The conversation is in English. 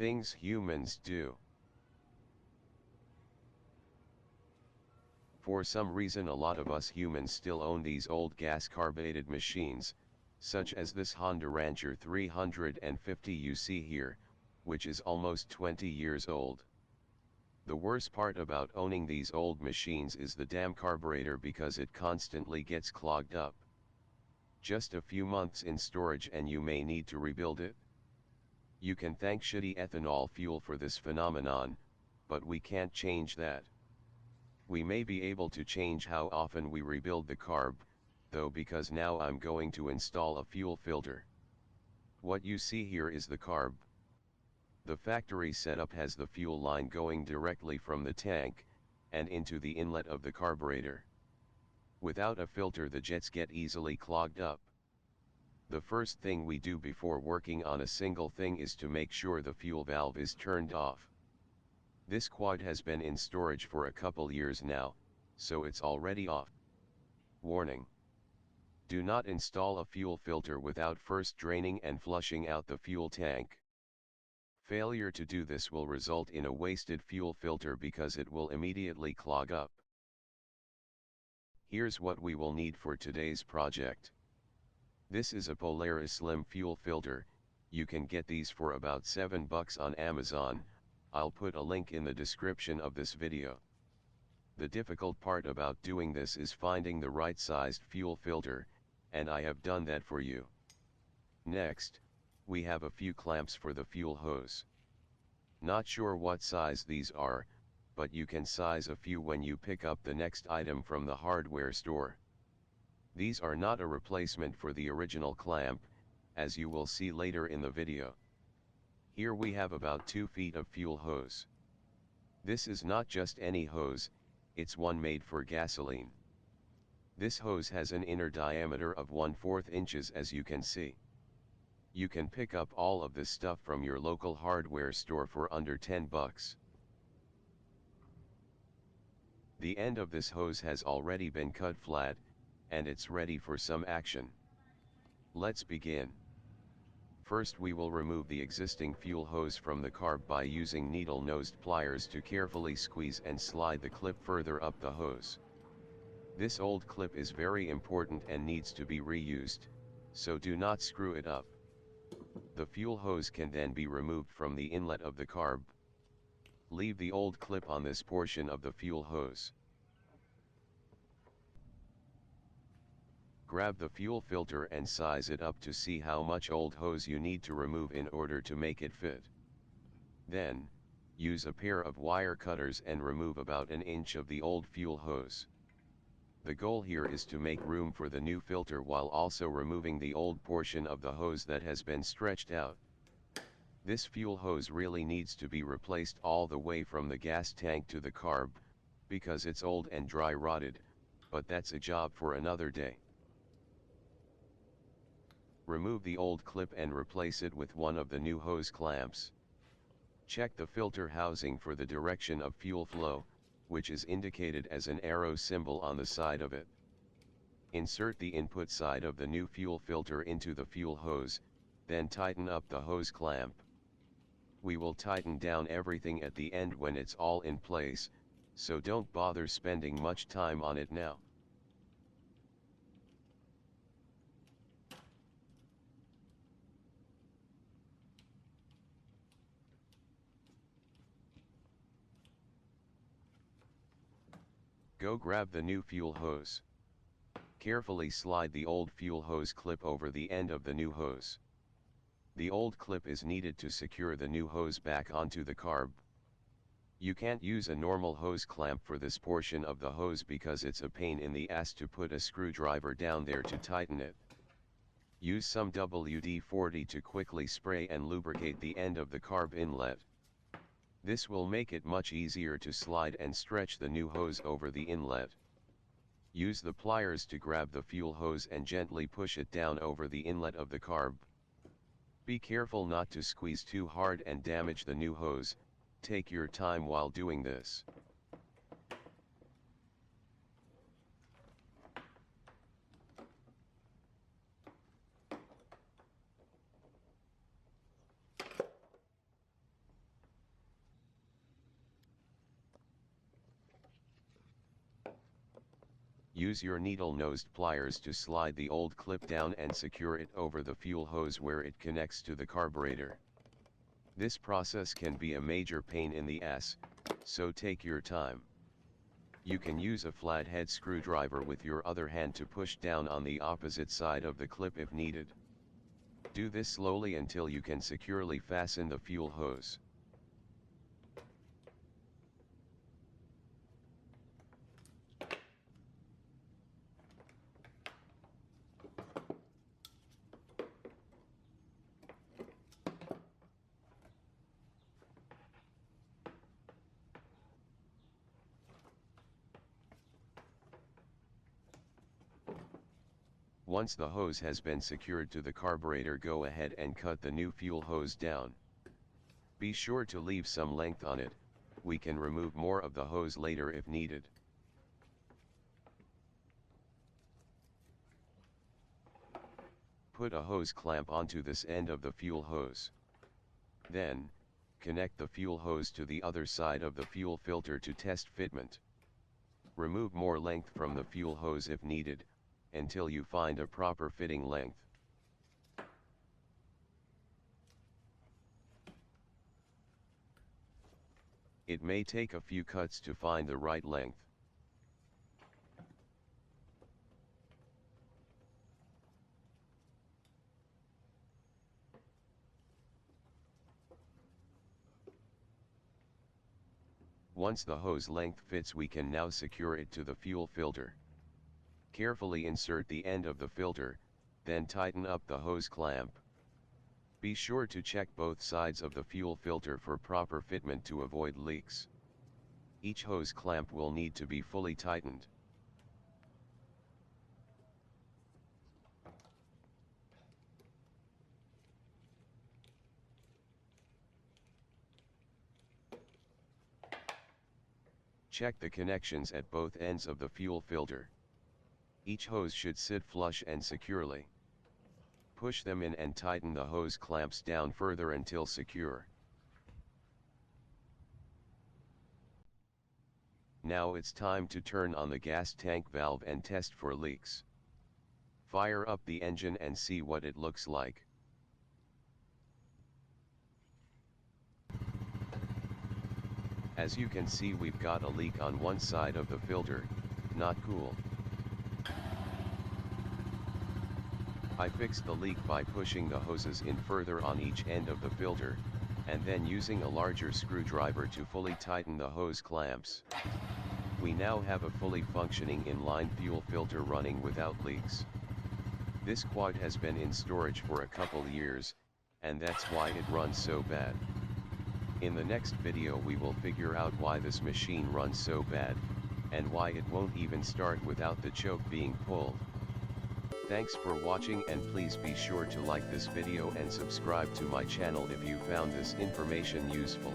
Things humans do. For some reason a lot of us humans still own these old gas-carbureted machines, such as this Honda Rancher 350 you see here, which is almost 20 years old. The worst part about owning these old machines is the damn carburetor, because it constantly gets clogged up. Just a few months in storage and you may need to rebuild it. You can thank shitty ethanol fuel for this phenomenon, but we can't change that. We may be able to change how often we rebuild the carb, though, because now I'm going to install a fuel filter. What you see here is the carb. The factory setup has the fuel line going directly from the tank and into the inlet of the carburetor. Without a filter, the jets get easily clogged up. The first thing we do before working on a single thing is to make sure the fuel valve is turned off. This quad has been in storage for a couple years now, so it's already off. Warning: do not install a fuel filter without first draining and flushing out the fuel tank. Failure to do this will result in a wasted fuel filter because it will immediately clog up. Here's what we will need for today's project. This is a Polaris Slim fuel filter. You can get these for about $7 on Amazon. I'll put a link in the description of this video. The difficult part about doing this is finding the right sized fuel filter, and I have done that for you. Next, we have a few clamps for the fuel hose. Not sure what size these are, but you can size a few when you pick up the next item from the hardware store. These are not a replacement for the original clamp, as you will see later in the video. Here we have about 2 feet of fuel hose. This is not just any hose, it's one made for gasoline. This hose has an inner diameter of 1/4 inches, as you can see. You can pick up all of this stuff from your local hardware store for under $10. The end of this hose has already been cut flat, and it's ready for some action. Let's begin. First, we will remove the existing fuel hose from the carb by using needle-nosed pliers to carefully squeeze and slide the clip further up the hose. This old clip is very important and needs to be reused, so do not screw it up. The fuel hose can then be removed from the inlet of the carb. Leave the old clip on this portion of the fuel hose. Grab the fuel filter and size it up to see how much old hose you need to remove in order to make it fit. Then, use a pair of wire cutters and remove about 1 inch of the old fuel hose. The goal here is to make room for the new filter while also removing the old portion of the hose that has been stretched out. This fuel hose really needs to be replaced all the way from the gas tank to the carb, because it's old and dry rotted, but that's a job for another day. Remove the old clip and replace it with one of the new hose clamps. Check the filter housing for the direction of fuel flow, which is indicated as an arrow symbol on the side of it. Insert the input side of the new fuel filter into the fuel hose, then tighten up the hose clamp. We will tighten down everything at the end when it's all in place, so don't bother spending much time on it now. Go grab the new fuel hose. Carefully slide the old fuel hose clip over the end of the new hose. The old clip is needed to secure the new hose back onto the carb. You can't use a normal hose clamp for this portion of the hose because it's a pain in the ass to put a screwdriver down there to tighten it. Use some WD-40 to quickly spray and lubricate the end of the carb inlet. This will make it much easier to slide and stretch the new hose over the inlet. Use the pliers to grab the fuel hose and gently push it down over the inlet of the carb. Be careful not to squeeze too hard and damage the new hose. Take your time while doing this. Use your needle-nosed pliers to slide the old clip down and secure it over the fuel hose where it connects to the carburetor. This process can be a major pain in the ass, so take your time. You can use a flathead screwdriver with your other hand to push down on the opposite side of the clip if needed. Do this slowly until you can securely fasten the fuel hose. Once the hose has been secured to the carburetor, go ahead and cut the new fuel hose down. Be sure to leave some length on it. We can remove more of the hose later if needed. Put a hose clamp onto this end of the fuel hose. Then, connect the fuel hose to the other side of the fuel filter to test fitment. Remove more length from the fuel hose if needed, until you find a proper fitting length. It may take a few cuts to find the right length. Once the hose length fits, we can now secure it to the fuel filter. Carefully insert the end of the filter, then tighten up the hose clamp. Be sure to check both sides of the fuel filter for proper fitment to avoid leaks. Each hose clamp will need to be fully tightened. Check the connections at both ends of the fuel filter. Each hose should sit flush and securely. Push them in and tighten the hose clamps down further until secure. Now it's time to turn on the gas tank valve and test for leaks. Fire up the engine and see what it looks like. As you can see, we've got a leak on one side of the filter. Not cool. I fixed the leak by pushing the hoses in further on each end of the filter, and then using a larger screwdriver to fully tighten the hose clamps. We now have a fully functioning inline fuel filter running without leaks. This quad has been in storage for a couple years, and that's why it runs so bad. In the next video we will figure out why this machine runs so bad, and why it won't even start without the choke being pulled. Thanks for watching, and please be sure to like this video and subscribe to my channel if you found this information useful.